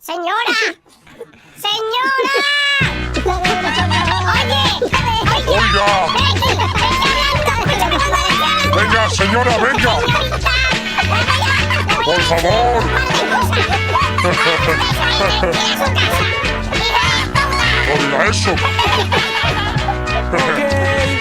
Señora, señora. Oiga. Venga, señora, venga. Por favor. Oiga eso.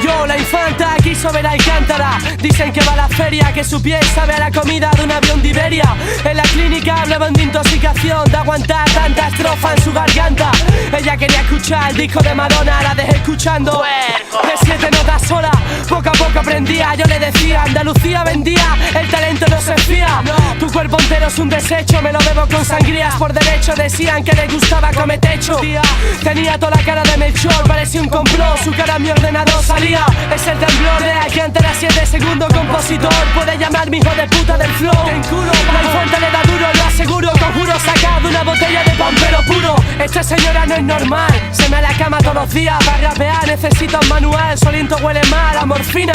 Yo, la infanta, quiso ver a Alcántara. Dicen que va a la feria, que su piel sabe a la comida de un avión de Iberia. En la clínica hablaban de intoxicación, de aguantar tanta estrofa en su garganta. Ella quería escuchar el disco de Madonna, la dejé escuchando de 7 notas sola. Poco a poco aprendía, yo le decía, Andalucía vendía, el talento no se fía. Tu cuerpo entero es un desecho, me lo bebo con sangrías. Por derecho decían que le gustaba comer techo. Tenía toda la cara de Melchor, parecía un complot, su cara en mi ordenador salía. Es el temblor de Alcántara, 7 segundos compositor. Puede llamar mi hijo de puta del flow. La infanta le da duro, lo aseguro. Conjuro sacado una botella de pampero puro. Esta señora no es normal, se me a la cama todos los días. Para rapear necesito un manual, su aliento huele mal a morfina.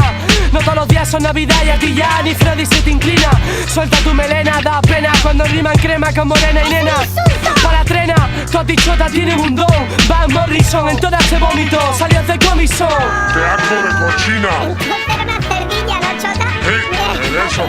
No todos los días son Navidad y a ti ya ni Freddy se te inclina. Suelta tu melena, da pena cuando riman crema con morena y nena. Para trena, todas dichotas tienen un don. Van Morrison en todas se vómito, salió de comisón. Pedazo de cochina. Entonces era una cerdilla, ¿no, chota? Eso.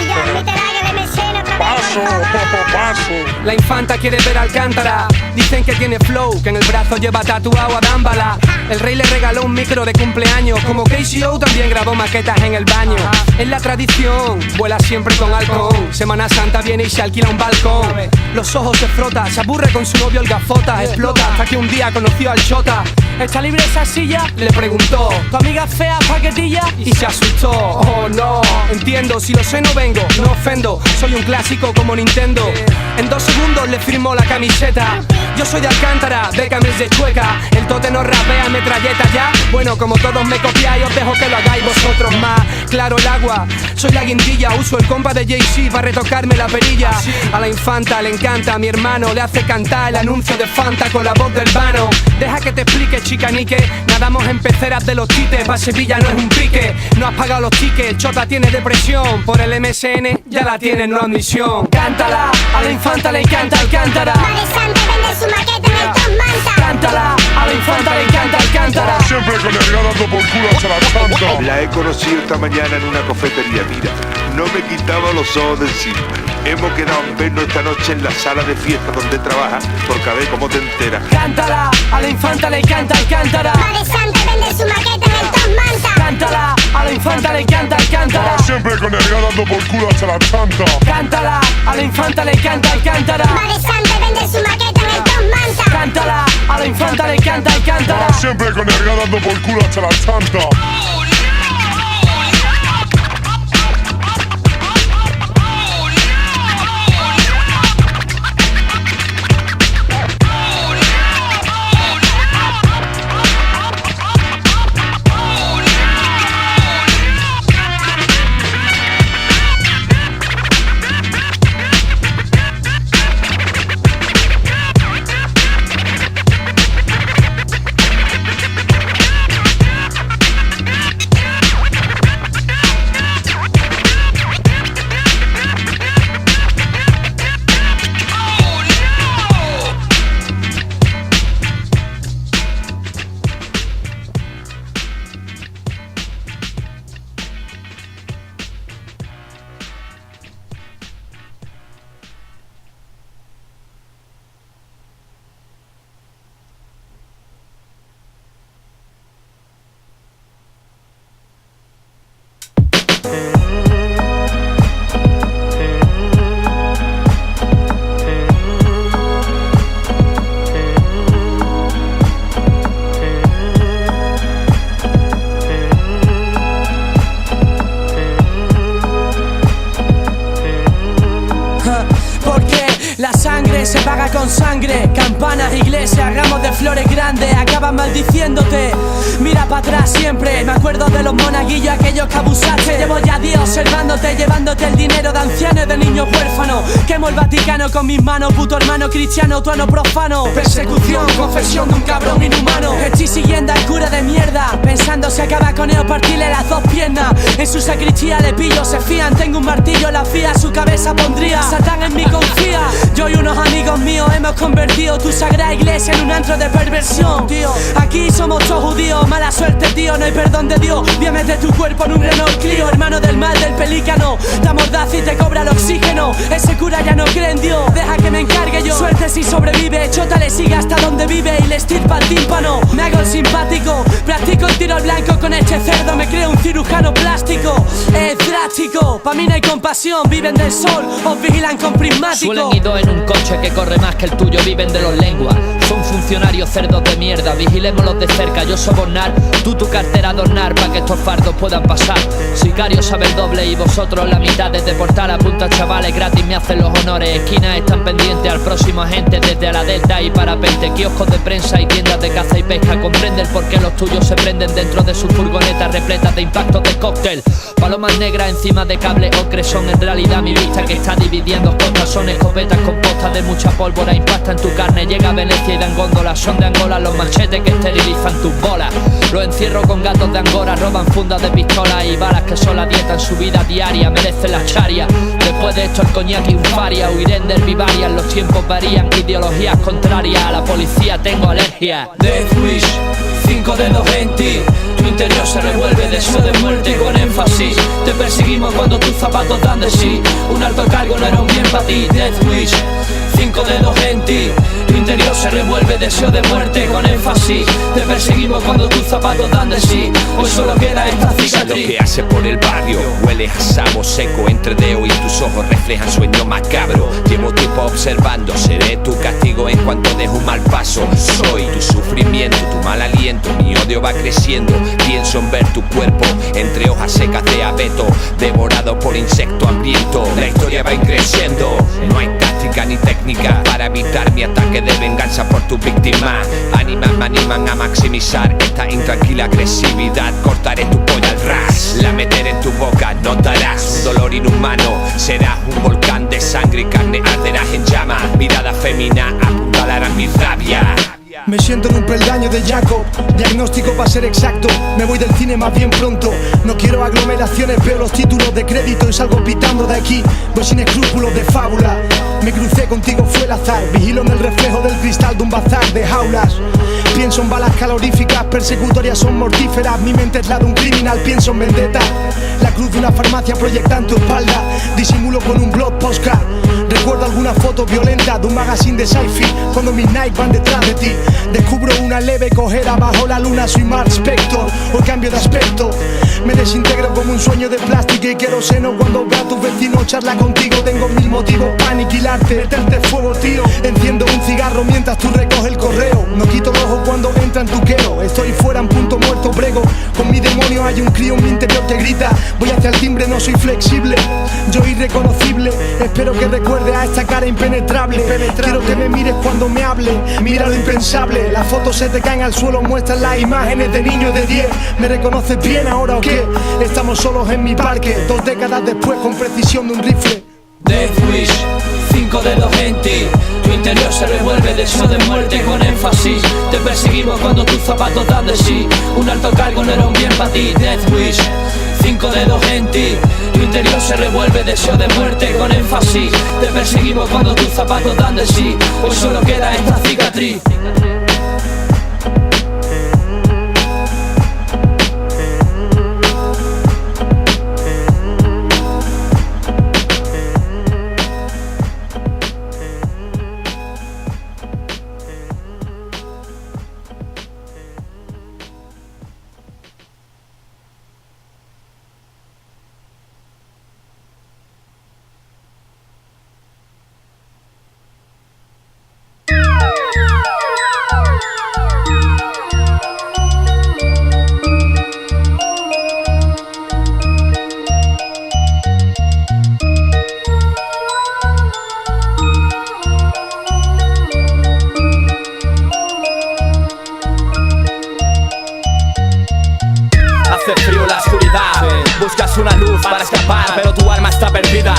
Y ya admítela que le meceno otra vez, Paso, por favor. paso. La infanta quiere ver a Alcántara. Dicen que tiene flow, que en el brazo lleva tatuado a Dámbala. El rey le regaló un micro de cumpleaños. Como KCO también grabó maquetas en el baño. Es la tradición, vuela siempre con halcón. Semana Santa viene y se alquila un balcón. Los ojos se frota, se aburre con su novio el gafota. Explota hasta que un día conoció al chota. ¿Está libre esa silla? Le preguntó. ¿Tu amiga fea, paquetilla? Y se asustó. Oh no, entiendo, si lo sé no vengo, no ofendo. Soy un clásico como Nintendo. En 2 segundos le firmó la camiseta. Yo soy de Alcántara, de Camés de Chueca. El tote no rapea, metralleta ya. Bueno, como todos me copiáis, os dejo que lo hagáis vosotros más. Claro el agua, soy la guindilla. Uso el compa de Jay-Z para retocarme la perilla. A la infanta le encanta, a mi hermano le hace cantar el anuncio de Fanta con la voz del vano. Deja que te explique, chicanique. Nadamos en peceras de los tites, pa' Sevilla no es un pique. No has pagado los tickets, el chota tiene depresión. Por el MSN ya la tiene, no admisión. Cántala, a la infanta le encanta Alcántara. Vale, Santa vende su maqueta en el Top Manta. Cántala, a la infanta le encanta Alcántara. Siempre con el dando por culo hasta la santa. La he conocido esta mañana en una cafetería, mira. No me quitaba los ojos de encima. Hemos quedado en vernos esta noche en la sala de fiesta donde trabaja, porque a ver cómo te enteras. Cántala, a la infanta le encanta Alcántara. Vale, Santa vende su maqueta en el Top Manta. Cántala, a la infanta le encanta Alcántara. Siempre con el dando por culo hasta la santa. Cántala, a la infanta le encanta Alcántara. Vale, Santa vende su maqueta en el Top Manta. Cántala, a la infanta le encanta Alcántara. Siempre con el dando por culo hasta la santa. Se paga con sangre, campanas, iglesias, ramos de flores grandes acaban maldiciéndote. Mira para atrás siempre, me acuerdo de los monaguillos aquellos que abusaste. Llevo ya días observándote, llevándote el dinero de ancianos y de niños huérfanos. Quemo el Vaticano con mis manos, puto hermano cristiano, tu ano profano. Persecución, confesión de un cabrón inhumano. Estoy siguiendo al cura de mierda, pensando si acaba con él o partirle las 2 piernas. En su sacristía le pillo, se fían, tengo un martillo, la fía a su cabeza pondría. Satán en mí confía, yo y unos amigos hemos convertido tu sagrada iglesia en un antro de perversión, tío. Aquí somos todos judíos, mala suerte, tío, no hay perdón de Dios. Voy a meter tu cuerpo en un Renault Clio, hermano del mal del pelícano. Te amordaz y te cobra el oxígeno. Ese cura ya no cree en Dios, deja que me encargue yo. Suerte si sobrevive, Chota le sigue hasta donde vive y le estirpa el tímpano. Me hago el simpático, practico el tiro al blanco con este cerdo. Me creo un cirujano plástico, es drástico. Pa' mí no hay compasión, viven del sol, os vigilan con prismático. Suelen ir dos en un coche que corre más que el tuyo, viven de los lenguas. Son funcionarios cerdos de mierda, vigilémoslos de cerca. Yo sobornar, tú tu cartera adornar, pa' que estos fardos puedan pasar. Sicarios sabe el doble y vosotros la mitad. De deportar a punta chavales gratis me hacen los honores. Esquinas están pendientes al próximo agente, desde a la delta y parapente. Kioscos de prensa y tiendas de caza y pesca. Comprenden por qué los tuyos se prenden dentro de sus furgonetas repletas de impactos de cóctel. Palomas negras encima de cable ocre son en realidad mi vista que está dividiendo costas. Son escopetas con postas de mucha pólvora, impacta en tu carne. Llega a Venecia y dan góndolas, son de Angola los machetes que esterilizan tus bolas. Los encierro con gatos de Angora, roban fundas de pistolas y balas que son la dieta en su vida diaria. Merecen la charia. Después de esto el coñac y un faria. Huiré de herbivarias, los tiempos varían. Ideologías contrarias, a la policía tengo alergia. Death Wish, 5 dedos en ti. Tu interior se revuelve, deseo de muerte con énfasis. Te perseguimos cuando tus zapatos dan de sí. Un alto cargo no era un bien para ti. Death Wish, 5 dedos en ti. Tu interior se revuelve, deseo de muerte con énfasis. Te perseguimos cuando tus zapatos dan de sí. Hoy solo queda esta cicatriz. Lo que hace por el barrio, hueles a sabo seco entre dedo y tus ojos reflejan sueño macabro. Llevo tiempo observando, seré tu castigo en cuanto dejo un mal paso. Soy tu sufrimiento, tu mal aliento, mi odio va creciendo. Pienso en ver tu cuerpo entre hojas secas de abeto, devorado por insecto hambriento. La historia va creciendo, no hay táctica ni técnica para evitar mi ataque de venganza por tu víctima. Ánimas me animan a maximizar esta intranquila agresividad. Cortaré tu polla al ras, la meteré en tu boca, notarás un dolor inhumano. Serás un volcán de sangre y carne, arderás en llama. Mirada femina apuntalará mi rabia. Me siento en un peldaño de Jacob, diagnóstico para ser exacto. Me voy del cine más bien pronto. No quiero aglomeraciones, veo los títulos de crédito y salgo pitando de aquí. Voy sin escrúpulos de fábula. Me crucé contigo, fue el azar. Vigilo en el reflejo del cristal de un bazar de jaulas. Pienso en balas caloríficas, persecutorias son mortíferas. Mi mente es la de un criminal, pienso en vendetta. La cruz de una farmacia proyecta en tu espalda. Disimulo con un blog postcard. Recuerdo alguna foto violenta de un magazine de sci-fi. Cuando mis Nike van detrás de ti. Descubro una leve cojera bajo la luna. Soy Mark Spector, hoy cambio de aspecto. Me desintegro como un sueño de plástico y queroseno. Cuando veo a tu vecino charla contigo, tengo mil motivos para aniquilarte, meterte fuego, tío. Enciendo un cigarro mientras tú recoges el correo. No quito el ojo cuando entra en tu queo. Estoy fuera en punto muerto, brego. Con mi demonio hay un crío en mi interior que grita. Voy hacia el timbre, no soy flexible. Yo irreconocible. Espero que recuerde a esta cara impenetrable. Quiero que me mires cuando me hable. Mira lo impensable. Las fotos se te caen al suelo, muestran las imágenes de niños de 10. ¿Me reconoces bien ahora o qué? Estamos solos en mi parque, 2 décadas después con precisión de un rifle. Death Wish, 5 dedos en ti. Tu interior se revuelve, deseo de muerte con énfasis. Te perseguimos cuando tus zapatos dan de sí. Un alto cargo no era un bien para ti. Death Wish, 5 dedos en ti. Tu interior se revuelve, deseo de muerte con énfasis. Te perseguimos cuando tus zapatos dan de sí. Hoy solo queda esta cicatriz. Hace frío la oscuridad, buscas una luz para escapar, pero tu alma está perdida.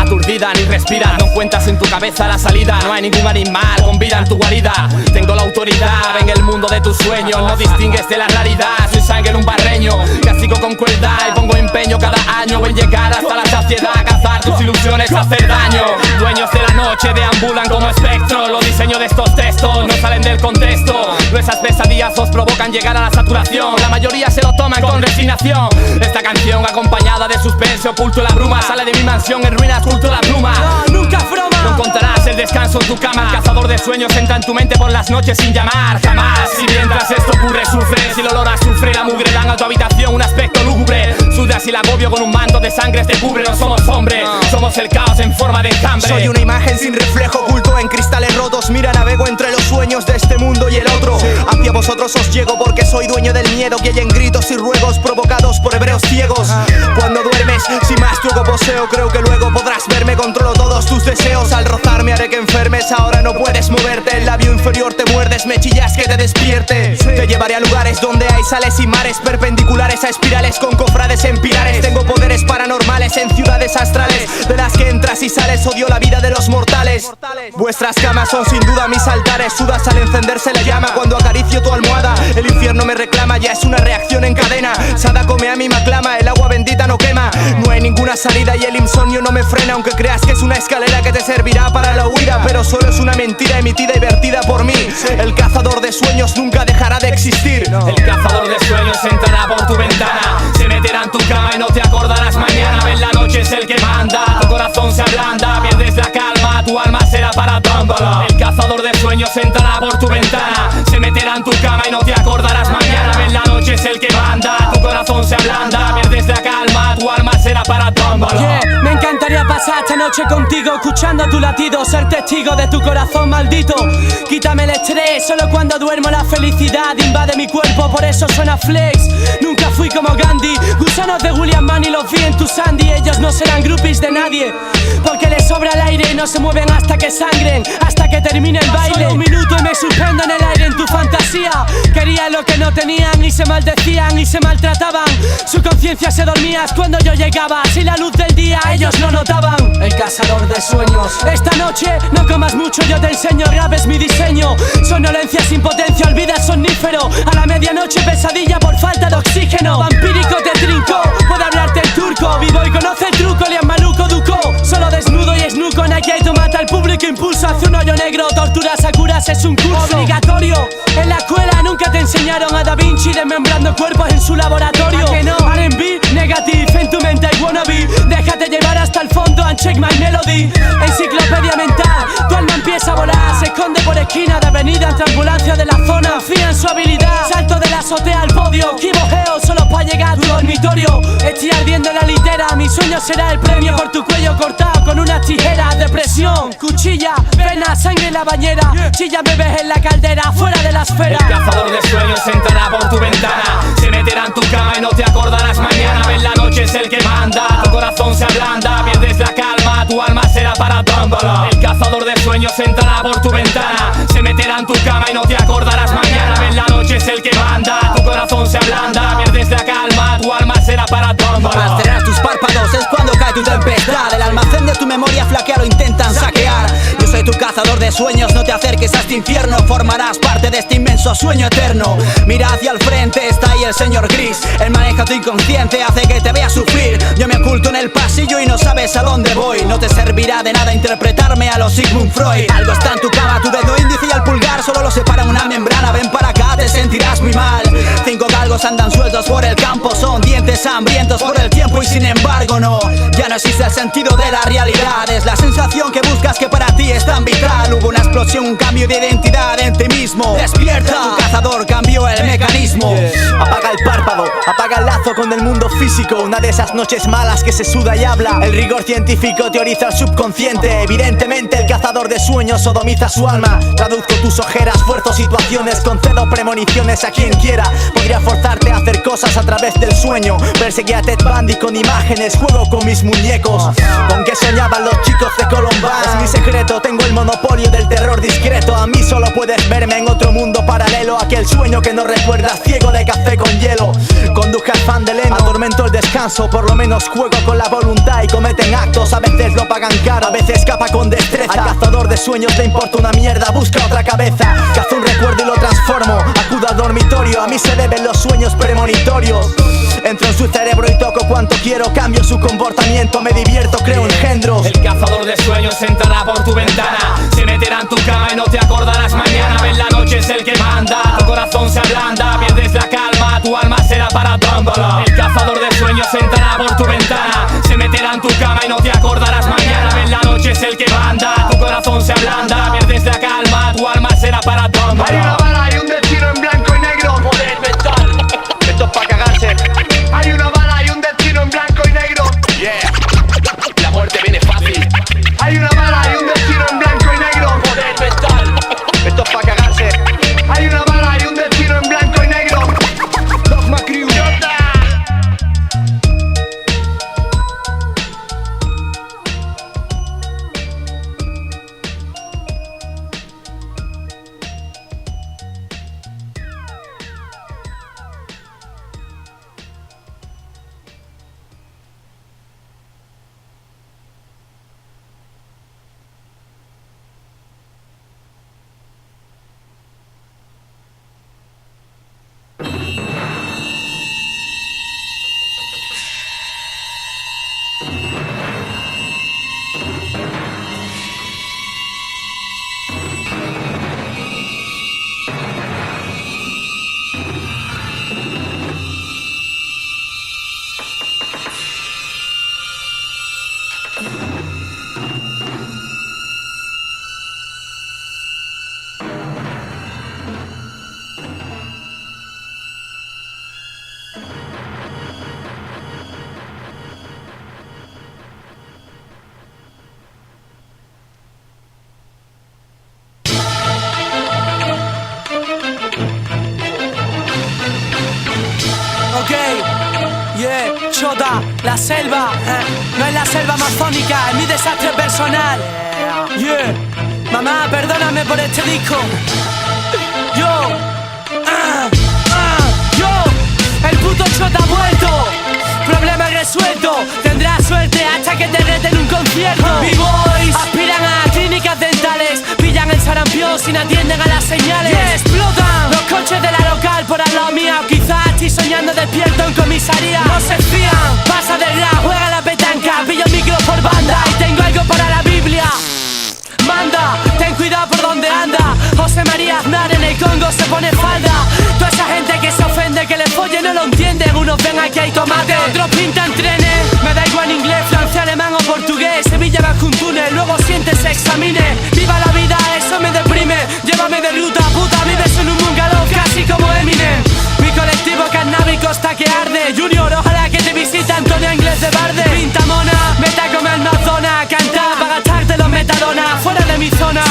aturdida ni respiras. No cuentas en tu cabeza la salida, no hay ningún animal con vida en tu guarida. Tengo la autoridad en el mundo de tus sueños, no distingues de la realidad. Soy sangre en un barreño, castigo con crueldad y pongo empeño cada año en llegar hasta la saciedad, cazar tus ilusiones, hacer daño. Dueños de la noche deambulan como espectro. Los diseños de estos textos no salen del contexto. Nuestras pesadillas os provocan llegar a la saturación. La mayoría se lo toman con resignación. Esta canción acompañada de suspense oculto la bruma. Sale de mi mansión en ruinas, oculto la pluma. No, nunca es broma. No encontrarás el descanso en tu cama. El cazador de sueños entra en tu mente por las noches sin llamar. Jamás, si mientras esto ocurre sufres. Si el olor a azufre, la mugre dan a tu habitación un aspecto lúgubre. Sudas y el agobio con un manto de sangre te cubre. No somos hombres, somos el caos en forma de enjambre. Soy una imagen sin reflejo, oculto en cristales rotos. Mira, navego entre los sueños de este mundo y el otro. Hacia vosotros os llego porque soy dueño del miedo. Que oyen gritos y ruegos provocados por hebreos ciegos. Cuando duermes, si más tu ego poseo, creo que luego podrás verme. Controlo todos tus deseos, al rozarme haré que enfermes. Ahora no puedes moverte, el labio inferior te muerdes. Me chillas que te despierte. Te llevaré a lugares donde hay sales y mares perpendiculares a espirales con cofrades en pilares. Tengo poderes paranormales en ciudades astrales, de las que entras y sales. Odio la vida de los mortales. Vuestras camas son sin duda mis altares. Sudas al encenderse la llama cuando acaricio tu almohada. El infierno me reclama, ya es una reacción en cadena. Sada come a mí me aclama, el agua bendita no quema. No hay ninguna salida y el insomnio no me frena. Aunque creas que es una escalera que te servirá para la huida, pero solo es una mentira emitida y vertida por mí. El cazador de sueños nunca dejará de existir. El cazador de sueños entrará por tu ventana. Se meterá en tu cama y no te acordarás mañana. Ven, la noche es el que manda. Tu corazón se ablanda, pierdes la calma. Tu alma será para tómbola. El cazador de sueños entrará por tu ventana. Se meterá en tu cama y no te acordarás mañana. Ven, la noche es el que manda. Tu corazón se ablanda, pierdes la calma. Tu alma será para tómbola. Yeah, me encantaría pasar esta noche contigo, escuchando tu latido, ser testigo de tu corazón maldito. Quítame el estrés, solo cuando duermo la felicidad invade mi cuerpo, por eso suena flex. Nunca fui como Gandhi, gusanos de William Mann y los vi en tu Sandy. Ellos no serán groupies de nadie, porque les sobra el aire y no se mueven hasta que sangren, hasta que termine el baile. Solo un minuto y me suspendo en el aire en tu fantasía. Querían lo que no tenían y se maldecían y se maltrataban. Su conciencia se dormía cuando yo llegaba. Si la luz del día ellos no notaban. El cazador de sueños. Esta noche no comas mucho, yo te enseño. Rap es mi diseño. Sonolencia sin potencia, olvida el somnífero. A la medianoche pesadilla por falta de oxígeno. Vampírico te trinco, puedo hablarte en turco. Vivo y conoce el truco, lian maluco duco. Solo desnudo y esnuco, Nike mata al público, impulso hacia un hoyo negro. Torturas a curas es un curso obligatorio. En la escuela nunca te enseñaron a Da Vinci desmembrando cuerpos en su laboratorio. ¿A que no? R&B, negative, en tu mente hay wannabe. Déjate llevar hasta el fondo and check my melody. Enciclopedia mental, tu alma empieza a volar. Se esconde por esquina de avenida entre ambulancia de la zona. Confía en su habilidad, salto de la azotea al podio. Quibojeo solo para llegar a tu dormitorio. Estoy ardiendo en la litera, mi sueño será el premio. Por tu cuello cortado con unas tijeras. Depresión, cuchilla, pena, sangre en la bañera. Chilla bebés en la caldera, fuera de la esfera. El cazador de sueños entrará por tu ventana. Se meterá en tu cama y no te acordarás mañana. Ven, la noche es el que manda. Tu corazón se ablanda, pierdes la calma. Tu alma será para tómbola. El cazador de sueños entrará por tu ventana. Se meterá en tu cama y no te acordarás mañana. Ven, la noche es el que manda. Tu corazón se ablanda, pierdes la calma. Tu alma será para tómbola. Al cerrar tus párpados es cuando cae tu tempestad. El almacén de tu memoria flaquea, lo intentan saquear. Yo soy tu cazador de sueños, no te acerques a este infierno. Formarás parte de este inmenso sueño eterno. Mira hacia el frente, está ahí el señor gris. Él maneja tu inconsciente, hace que te veas sufrir. Yo me oculto en el pasillo y no sabes a dónde voy. No te servirá de nada interpretarme a los Sigmund Freud. Algo está en tu cama, tu dedo índice y el pulgar solo lo separan una membrana. Ven para acá, te sentirás muy mal. 5 galgos andan sueltos por el campo, son dientes hambrientos por el tiempo y sin embargo no. Ya no existe el sentido de la realidad. Es la sensación que buscas que para ti es tan vital. Hubo una explosión, un cambio de identidad en ti mismo. Despierta, tu cazador cambió el mecanismo. Apaga el párpado, apaga el lazo con el mundo físico. Una de esas noches malas que se suda y habla. El rigor científico teoriza el subconsciente. Evidentemente el cazador de sueños sodomiza su alma. Traduzco tus ojeras, fuerzo situaciones, concedo premoniciones a quien quiera. Podría forzarte a hacer cosas a través del sueño. Perseguí a Ted Bundy con imágenes, juego con mis muñecos. ¿Con qué soñaban los chicos de Columbine? Es mi secreto, tengo el monopolio del terror discreto. A mí solo puedes verme en otro mundo paralelo, aquel sueño que no recuerdas, ciego de café con hielo. Conduje al fan de Leno, atormento el descanso, por lo menos juego con la voluntad y cometen actos. A veces lo pagan caro, a veces escapa con destreza. Al cazador de sueños le importa una mierda, busca otra cabeza. Cazo un recuerdo y lo transformo, acudo al dormitorio. A mí se deben los sueños premonitorios. Entro en su cerebro y toco cuanto quiero, cambio su comportamiento, me divierto, creo engendros. El cazador de sueños entrará por tu ventana, se meterá en tu cama y no te acordarás mañana. Ven, la noche es el que manda, tu corazón se ablanda, pierdes la calma, tu alma será para dámbola. El cazador de sueños entrará por tu ventana, se meterá en tu cama y no te acordarás mañana. Ven, la noche es el que manda, tu corazón se ablanda, pierdes la calma, tu alma será para dámbola. Hay una bala y un destino en blanco y negro, poder mental. Esto es pa' cagarse. Hay una bala y un destino en blanco y negro. Yeah, la muerte viene fácil. Hay una bala y un destino en blanco y negro, poder mental. Esto es pa' cagarse. Hay una bala y un destino en blanco y negro. Dogma Crew. Chota, la selva, no es la selva amazónica, es mi desastre personal. Yeah, mamá, perdóname por este disco. Yo, el puto Chota ha vuelto. Problema resuelto, tendrás suerte hasta que te reten un concierto. B-boys aspiran a clínicas dentales, pillan el sarampión sin atienden a las señales. Yeah, explotan los coches de la local por al lado mía, o quizás estoy soñando despierto en comisaría. No se fían, pasa del rap, juega la petanca, pillo micro por banda y tengo algo para la Biblia. Manda, ten cuidado por donde anda. José María Aznar en el Congo se pone falda. Toda esa gente que se ofende, que le folle no lo entienden. Unos ven aquí hay tomate, otros pintan trenes. Me da igual inglés, francés, alemán o portugués. Sevilla bajo un túnel, luego siente, se examine. Viva la vida, eso me deprime. Llévame de ruta, puta, vives en un bungalow casi como Eminem. Mi colectivo canábico está que arde. Junior, ojalá que te visite Antonio Inglés de Barde. Pinta mona, meta como el Madonna. Canta para gastarte los metadona. Fuera de mi zona,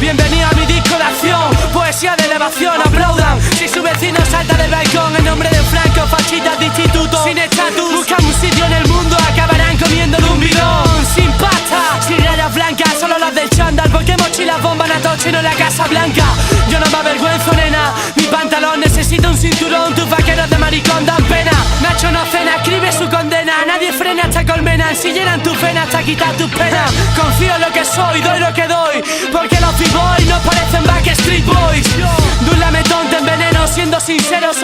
bienvenido a mi disco de acción. Poesía de elevación, aplaudan si su vecino salta del balcón. En nombre de Franco, fachitas de instituto sin estatus, buscan un sitio en el mundo, acabarán comiendo de un bidón. Sin pasta, sin rayas blancas, solo las del chándal. Porque mochilas bomban a toche y no la Casa Blanca. Yo no me avergüenzo, nena, mi pantalón necesita un cinturón. Tus vaqueros de maricón dan pena. Nacho no cena, escribe su condena. Nadie frena hasta colmena, si llenan tus venas hasta quitar tus penas. Confío en lo que soy, doy lo que doy, porque los B-boys no parecen Backstreet Boys. De un lametón te enveneno, siendo sincero soy